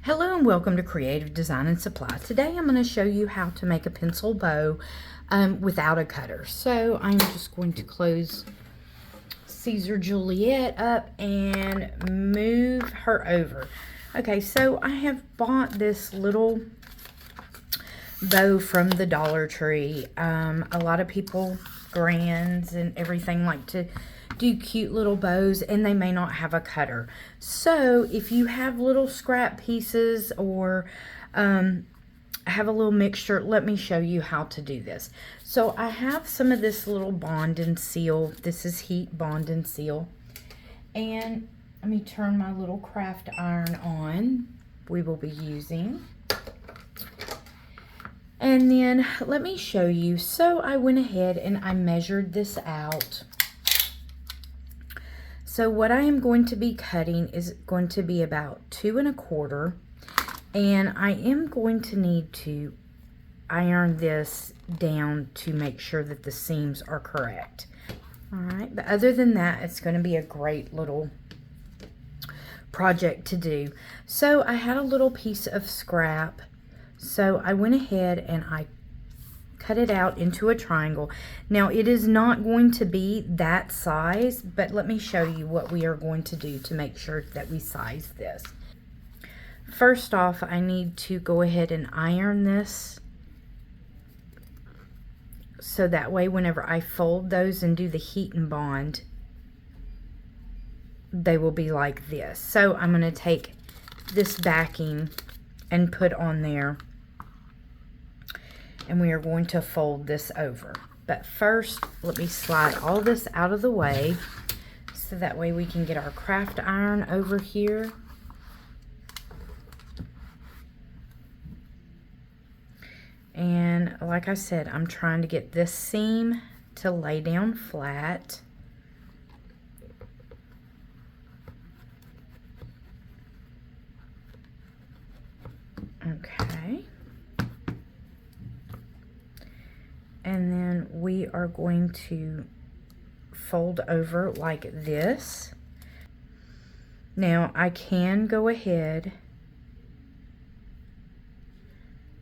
Hello and welcome to Creative Design and Supply. Today I'm going to show you how to make a pencil bow without a cutter. So I'm just going to close Siser Juliet up and move her over. Okay, so I have bought this little bow from the Dollar Tree. A lot of people, grands and everything, like to do cute little bows, and they may not have a cutter. So if you have little scrap pieces or have a little mixture, let me show you how to do this. So I have some of this little bond and seal. This is heat bond and seal. And let me turn my little craft iron on. We will be using. And then let me show you. So I went ahead and I measured this out. So what I am going to be cutting is going to be about 2 1/4, and I am going to need to iron this down to make sure that the seams are correct. All right, but other than that, it's going to be a great little project to do. So I had a little piece of scrap, so I went ahead and I cut it out into a triangle. Now it is not going to be that size, but let me show you what we are going to do to make sure that we size this. First off, I need to go ahead and iron this, so that way whenever I fold those and do the heat and bond, they will be like this. So I'm going to take this backing and put on there, and we are going to fold this over. But first, let me slide all this out of the way so that way we can get our craft iron over here. And like I said, I'm trying to get this seam to lay down flat. Okay. And then we are going to fold over like this. Now I can go ahead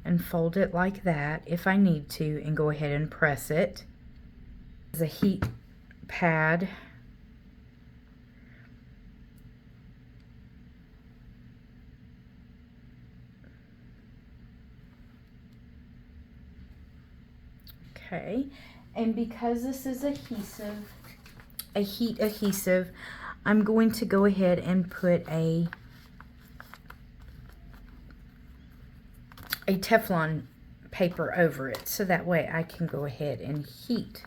and fold it like that if I need to, and go ahead and press it. There's a heat pad. Okay, and because this is a heat adhesive, I'm going to go ahead and put a Teflon paper over it, so that way I can go ahead and heat.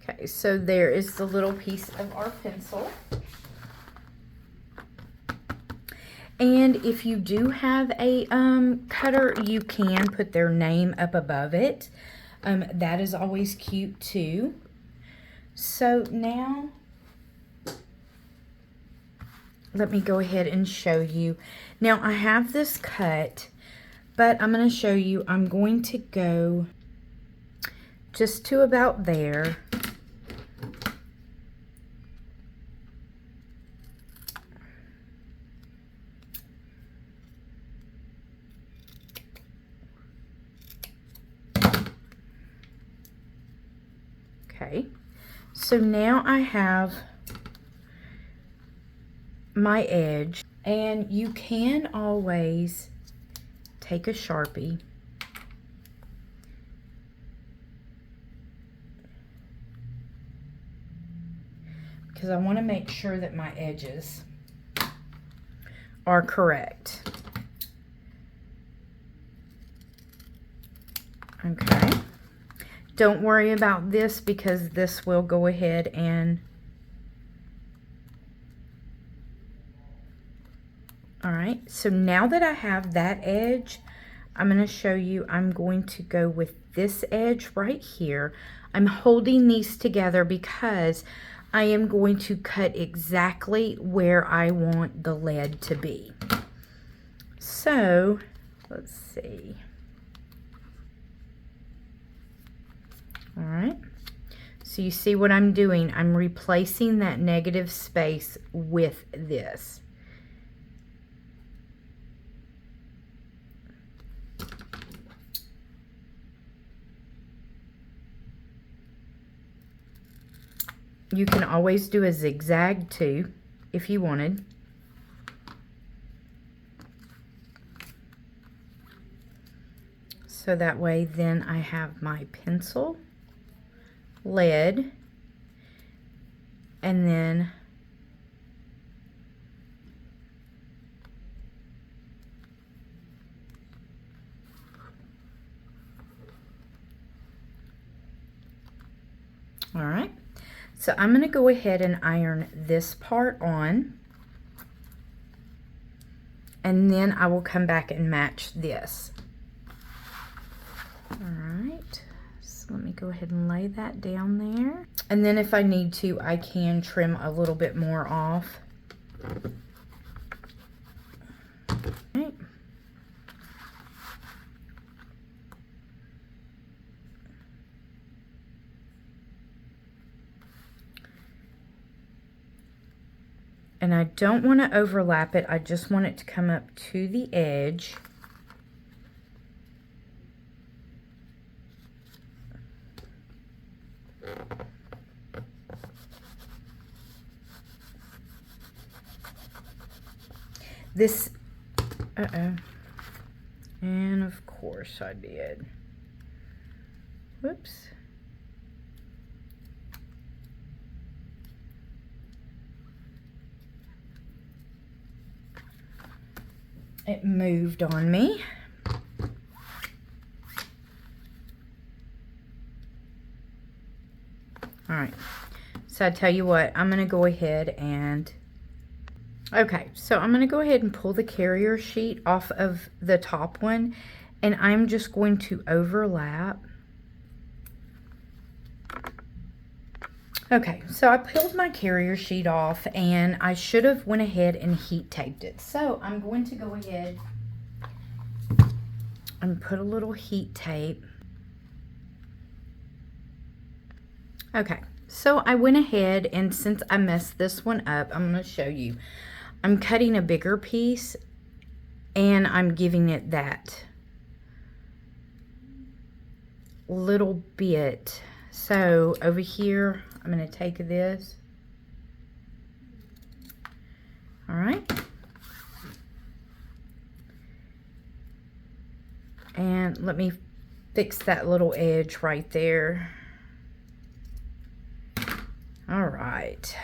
Okay, so there is the little piece of our pencil. And if you do have a cutter, you can put their name up above it. That is always cute too. So now, let me go ahead and show you. Now I have this cut, but I'm going to show you. I'm going to go just to about there. Okay, so now I have my edge, and you can always take a Sharpie because I want to make sure that my edges are correct. Okay. Don't worry about this because this will go ahead and, all right, so now that I have that edge, I'm going to show you, I'm going to go with this edge right here. I'm holding these together because I am going to cut exactly where I want the lead to be. So, let's see. All right. So you see what I'm doing? I'm replacing that negative space with this. You can always do a zigzag too, if you wanted. So that way then I have my pencil, lead, and then all right. So I'm going to go ahead and iron this part on, and then I will come back and match this. All right, so let me go ahead and lay that down there. And then if I need to, I can trim a little bit more off. All right. And I don't want to overlap it, I just want it to come up to the edge. This, and of course I did. Whoops. It moved on me. All right, so I tell you what, I'm gonna go ahead and, okay, so I'm gonna go ahead and pull the carrier sheet off of the top one, and I'm just going to overlap. Okay, so I peeled my carrier sheet off, and I should have went ahead and heat taped it. So I'm going to go ahead and put a little heat tape. Okay, so I went ahead, and since I messed this one up, I'm going to show you. I'm cutting a bigger piece, and I'm giving it that little bit. So over here, I'm going to take this. All right. And let me fix that little edge right there. All right.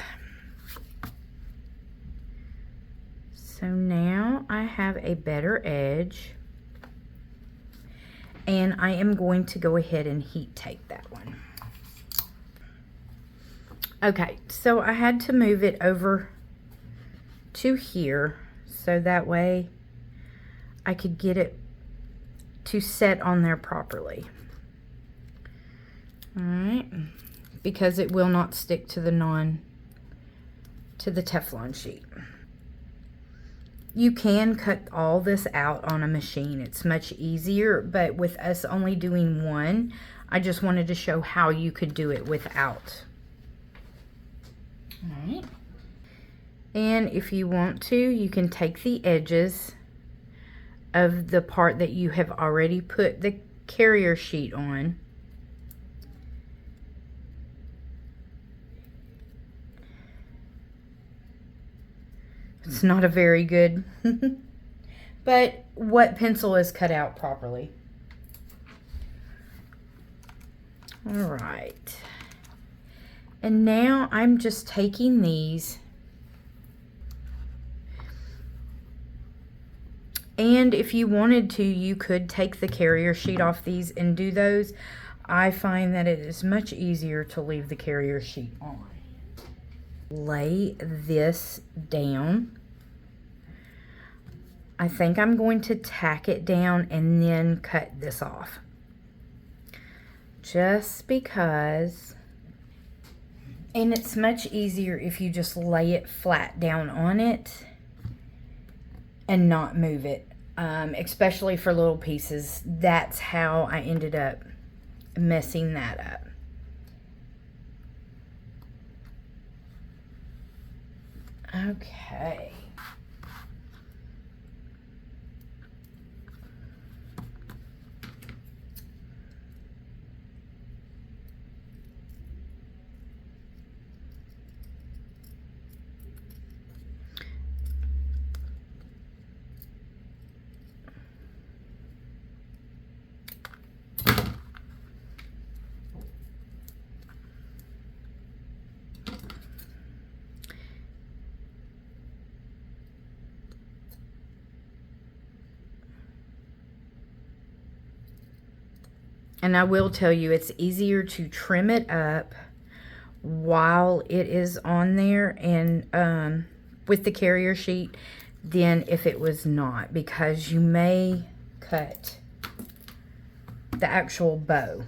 So now I have a better edge. And I am going to go ahead and heat tape that one. Okay, so I had to move it over to here so that way I could get it to set on there properly. All right, because it will not stick to the Teflon sheet. You can cut all this out on a machine. It's much easier, but with us only doing one, I just wanted to show how you could do it without. All right. And if you want to, you can take the edges of the part that you have already put the carrier sheet on. It's not a very good, but what pencil is cut out properly? All right. And now I'm just taking these, and if you wanted to, you could take the carrier sheet off these and do those. I find that it is much easier to leave the carrier sheet on. Lay this down. I think I'm going to tack it down and then cut this off. Just because And it's much easier if you just lay it flat down on it and not move it, especially for little pieces. That's how I ended up messing that up. Okay. And I will tell you, it's easier to trim it up while it is on there and with the carrier sheet than if it was not, because you may cut the actual bow.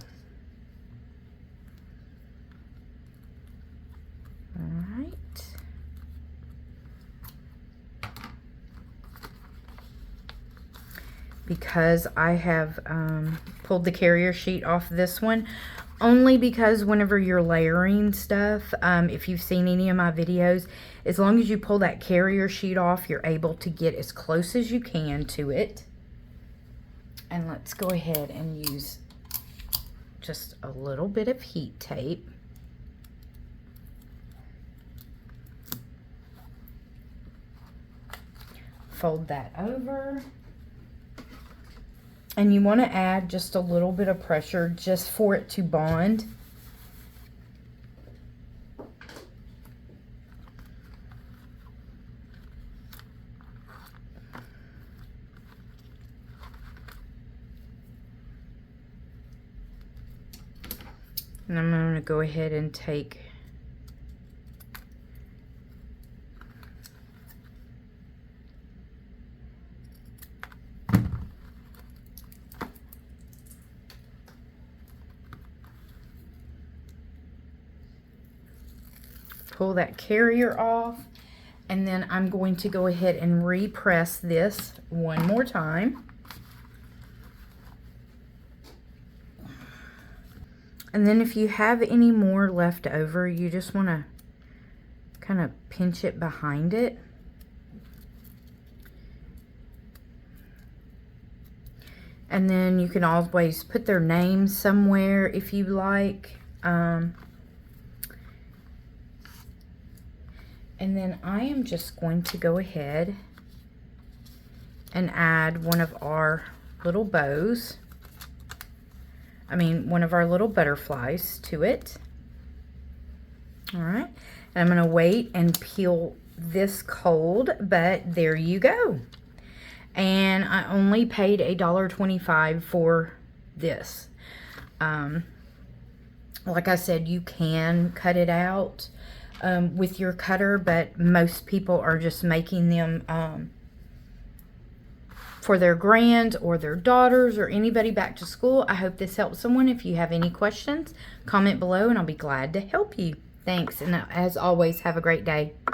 All right. Because I have pulled the carrier sheet off this one, only because whenever you're layering stuff, if you've seen any of my videos, as long as you pull that carrier sheet off, you're able to get as close as you can to it. And let's go ahead and use just a little bit of heat tape. Fold that over. And you want to add just a little bit of pressure just for it to bond. And I'm going to go ahead and take pull that carrier off, and then I'm going to go ahead and repress this one more time. And then if you have any more left over, you just want to kind of pinch it behind it. And then you can always put their name somewhere if you like. And then I am just going to go ahead and add one of our little bows. One of our little butterflies to it. All right. And I'm going to wait and peel this cold, but there you go. And I only paid $1.25 for this. Like I said, you can cut it out with your cutter, but most people are just making them for their grands or their daughters or anybody back to school. I hope this helps someone. If you have any questions, comment below and I'll be glad to help you. Thanks, and as always, have a great day.